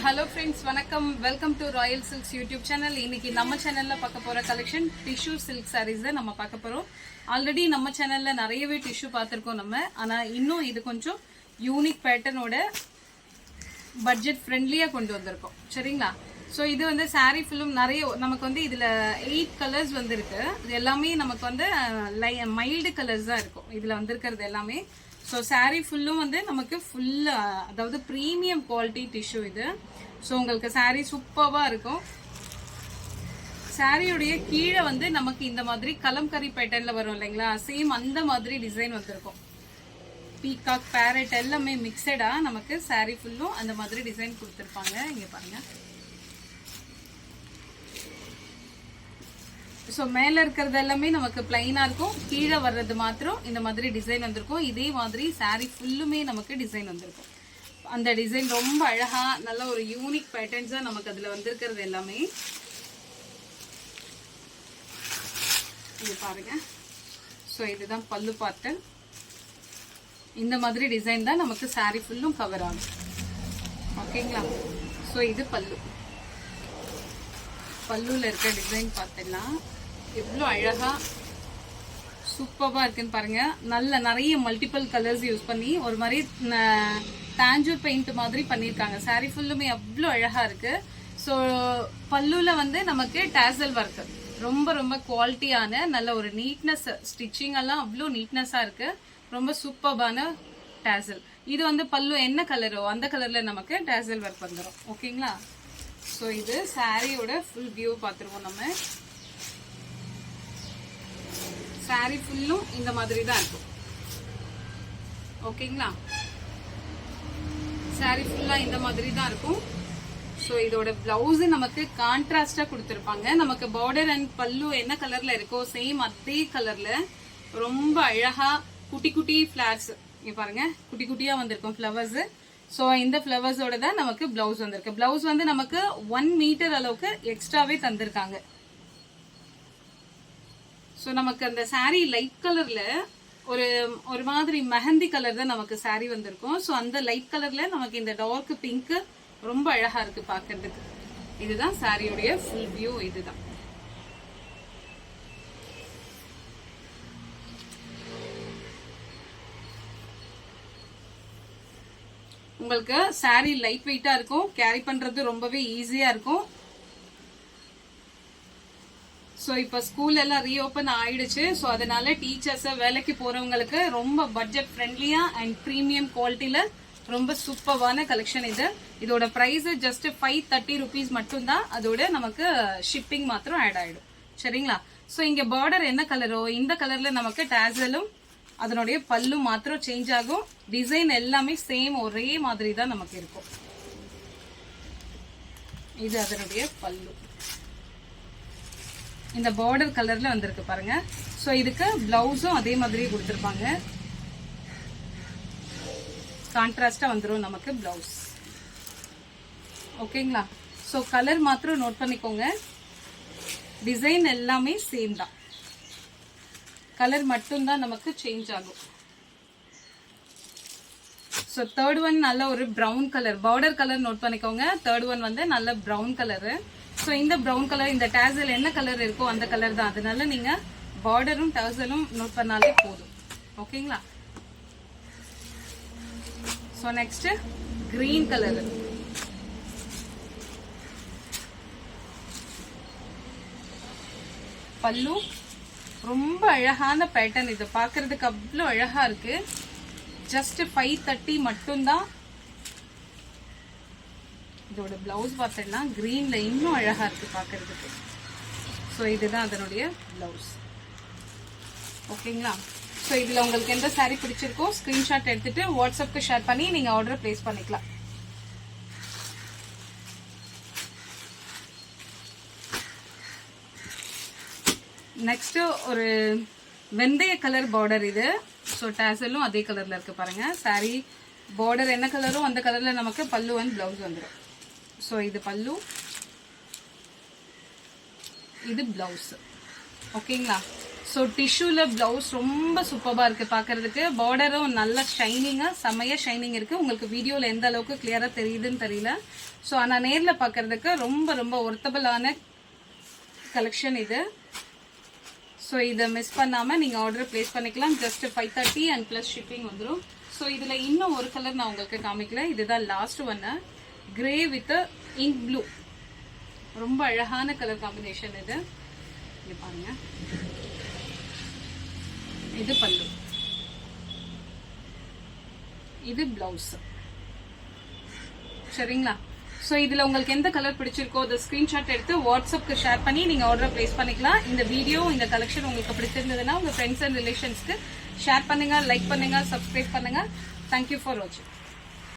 hello friends, வணக்கம். Welcome to Royal silks YouTube channel. இன்னைக்கு நம்ம சேனல்ல பார்க்க போற கலெக்ஷன் டிஷ்யூ சில்க் சாரீஸ் தான் நம்ம பார்க்க போறோம். ஆல்ரெடி நம்ம சேனல்ல நிறையவே டிஷ்யூ பார்த்திருக்கோம் நம்ம. ஆனா இன்னும் இது கொஞ்சம் யூனிக் பேட்டர்னோட பட்ஜெட் ஃப்ரெண்ட்லியா கொண்டு வந்திருக்கோம். சரிங்களா? ஸோ இது வந்து சாரீ ஃபுல்லும் நிறைய நமக்கு வந்து இதுல 8 கலர்ஸ் வந்து இருக்கு. இது எல்லாமே நமக்கு வந்து மைல்டு கலர்ஸ் தான் இருக்கும் இதுல வந்திருக்கிறது எல்லாமே. ஸோ சாரீ ஃபுல்லும் வந்து நமக்கு அதாவது ப்ரீமியம் குவாலிட்டி டிஷ்யூ இது. ஸோ உங்களுக்கு சாரீ சூப்பராக இருக்கும். சாரியுடைய கீழே வந்து நமக்கு இந்த மாதிரி கலம்கரி பேட்டர்ன்ல வரும் இல்லைங்களா, சேம் அந்த மாதிரி டிசைன் வந்திருக்கும். பீகாக் பேரட் எல்லாமே மிக்சடா நமக்கு சாரீ ஃபுல்லும் அந்த மாதிரி டிசைன் கொடுத்துருப்பாங்க. இங்க பாருங்க. ஸோ மேல இருக்கிறது எல்லாமே நமக்கு பிளைனா இருக்கும், கீழே வர்றது மாத்திரம் இந்த மாதிரி டிசைன் வந்திருக்கும். இதே மாதிரி சாரீ ஃபுல்லுமே நமக்கு டிசைன் வந்திருக்கும். அந்த டிசைன் ரொம்ப அழகா நல்ல ஒரு யூனிக் பேட்டர்ன்ஸா நமக்கு அதுல வந்திருக்கிறது எல்லாமே. இது பாருங்க. ஸோ இதுதான் பல்லு பார்ட்டு. இந்த மாதிரி டிசைன் தான் நமக்கு சாரீ ஃபுல்லும் கவர் ஆகும். ஓகேங்களா? ஸோ இது பல்லுல இருக்க டிசைன் பார்த்துடலாம். எவ்வளோ அழகா சூப்பராக இருக்குன்னு பாருங்க. நிறைய மல்டிபிள் கலர்ஸ் யூஸ் பண்ணி ஒரு மாதிரி தாஞ்சூர் பெயிண்ட் மாதிரி பண்ணியிருக்காங்க. சாரீ ஃபுல்லுமே அவ்வளோ அழகா இருக்கு. ஸோ பல்லுல வந்து நமக்கு டேசல் ஒர்க் ரொம்ப ரொம்ப குவாலிட்டியான நல்ல ஒரு நீட்னஸ், ஸ்டிச்சிங் எல்லாம் அவ்வளோ நீட்னஸா இருக்கு. ரொம்ப சூப்பரான டேசல். இது வந்து பல்லு என்ன கலரோ அந்த கலர்ல நமக்கு டேசல் ஒர்க் வந்துடும். ஓகேங்களா? ஸோ இது சாரியோட ஃபுல் வியூ பார்த்துருவோம் நம்ம. சாரி ஃபுல்லும் இந்த மாதிரி தான் இருக்கும். ஓகேங்களா? சாரி ஃபுல்லா இந்த மாதிரி தான் இருக்கும். ஸோ இதோட பிளவுஸ் நமக்கு கான்ட்ராஸ்டா கொடுத்துருப்பாங்க. நமக்கு பார்டர் அண்ட் பல்லு என்ன கலர்ல இருக்கோ சேம் அதே கலர்ல ரொம்ப அழகா குட்டி குட்டி ஃபிளார்ஸ் இங்க பாருங்க, குட்டி குட்டியா வந்திருக்கும் ஃபிளவர்ஸ். ஸோ இந்த ஃபிளவர்ஸோட தான் நமக்கு பிளவுஸ் வந்திருக்கு. பிளவுஸ் வந்து நமக்கு 1 மீட்டர் அளவுக்கு எக்ஸ்ட்ராவே தந்திருக்காங்க. ஸோ நமக்கு அந்த சாரீ லைட் கலர்ல ஒரு மாதிரி மெஹந்தி கலர் தான் நமக்கு சாரீ வந்திருக்கும். ஸோ அந்த லைட் கலர்ல நமக்கு இந்த டார்க் பிங்க் ரொம்ப அழகா இருக்கு பாக்குறதுக்கு. இதுதான் சாரியோடைய ஃபுல் வியூ. இதுதான் உங்களுக்கு சாரீ லைட் வெயிட்டா இருக்கும், கேரி பண்றது ரொம்பவே ஈஸியா இருக்கும். ஸோ இப்போ ஸ்கூல் எல்லாம் ரீஓபன் ஆயிடுச்சு. ஸோ அதனால டீச்சர்ஸ் வேலைக்கு போறவங்களுக்கு ரொம்ப பட்ஜெட் ஃப்ரெண்ட்லியா அண்ட் ப்ரீமியம் குவாலிட்டியில ரொம்ப சூப்பரான கலெக்ஷன் இது. இதோட பிரைஸ் ஜஸ்ட் 530 rupees மட்டும்தான். அதோட நமக்கு ஷிப்பிங் மாத்திரம் ஆட் ஆயிடும். சரிங்களா? ஸோ இங்க பார்டர் என்ன கலரோ இந்த கலர்ல நமக்கு டேசலும் அதனுடைய பல்லு மாத்திரம் சேஞ்ச் ஆகும். டிசைன் எல்லாமே சேம் ஒரே மாதிரி தான் நமக்கு இருக்கும். இது அதனுடைய பல்லு. இந்த பார்டர் கலர்ல வந்திருக்கு பாருங்க. சோ இதுக்கு பிளவுஸும் அதே மாதிரி கொடுத்திருப்பாங்க. கான்ட்ராஸ்டா வந்துரும் நமக்கு பிளவுஸ். ஓகேங்களா? சோ கலர் மாத்திரம் நோட் பண்ணிக்கோங்க. டிசைன் எல்லாமே சேம் தான், கலர் மட்டும்தான் நமக்கு சேஞ்ச் ஆகும். ஸோ தேர்ட் ஒன் நல்ல ஒரு brown colour, border colour note பண்ணிக்கோங்க. தேர்ட் ஒன் வந்து நல்ல ப்ரௌன் கலரு. ஸோ இந்த ப்ரௌன் கலர் இந்த டேசல் என்ன கலர் இருக்கோ அந்த கலர் தான். அதனால நீங்க பார்டரும் டேசலும் நோட் பண்ணாலே போதும். ஓகேங்களா? So next green colour. பல்லு ரொம்ப அழகான பேட்டர்ன். இது பாக்குறதுக்கு அவ்வளோ அழகா இருக்கு. ஜஸ்ட் 530 மட்டும்தான். இதோட பிளவுஸ் பார்த்தீங்கன்னா கிரீன்ல இன்னும் அழகா இருக்கு பாக்குறதுக்கு. ஸோ இதுதான் அதனுடைய பிளவுஸ். ஓகேங்களா? ஸோ இதுல உங்களுக்கு எந்த சாரீ பிடிச்சிருக்கோ ஸ்கிரீன்ஷாட் எடுத்துட்டு வாட்ஸ்அப்க்கு ஷேர் பண்ணி நீங்க ஆர்டர் பிளேஸ் பண்ணிக்கலாம். நெக்ஸ்ட் ஒரு வெந்தய கலர் பார்டர் இது. ஸோ டேசலும் அதே கலர்ல இருக்கு பாருங்க. சாரி பார்டர் என்ன கலரோ அந்த கலர்ல நமக்கு பல்லு அண்ட் பிளவுஸ் வந்துடும். ஸோ இது பல்லு, இது பிளவுஸ். ஓகேங்களா? ஸோ டிஷ்யூல பிளவுஸ் ரொம்ப சூப்பராக இருக்கு பார்க்கறதுக்கு. பார்டரும் நல்ல ஷைனிங்காக செம்மையா ஷைனிங் இருக்கு. உங்களுக்கு வீடியோவில் எந்த அளவுக்கு கிளியரா தெரியுதுன்னு தெரியல. ஸோ ஆனால் நேரில் பார்க்கறதுக்கு ரொம்ப ரொம்ப ஒர்த்தபிளான கலெக்ஷன் இது. ஸோ இதை மிஸ் பண்ணாமல் நீங்கள் ஆர்டர் பிளேஸ் பண்ணிக்கலாம். ஜஸ்ட் 530 அண்ட் ப்ளஸ் ஷிப்பிங் வந்துடும். ஸோ இதில் இன்னும் ஒரு கலர் நான் உங்களுக்கு காமிக்கல. இதுதான் லாஸ்ட் ஒன்று, கிரே வித் இங்க் ப்ளூ. ரொம்ப அழகான கலர் காம்பினேஷன் இது. இங்க பாருங்க, இது பல்லு, இது பிளவுஸ். சரிங்களா? ஸோ இதில் உங்களுக்கு எந்த கலர் பிடிச்சிருக்கோ அதை ஸ்க்ரீன்ஷாட் எடுத்து வாட்ஸ்அப்க்கு ஷேர் பண்ணி நீங்கள் ஆர்டர் ப்ளேஸ் பண்ணிக்கலாம். இந்த வீடியோ இந்த கலெக்ஷன் உங்களுக்கு பிடிச்சிருந்ததுன்னா உங்கள் ஃப்ரெண்ட்ஸ் அண்ட் ரிலேஷன்ஸ்க்கு ஷேர் பண்ணுங்கள், லைக் பண்ணுங்கள், சப்ஸ்கிரைப் பண்ணுங்கள். தேங்க்யூ ஃபார் வாட்சிங்.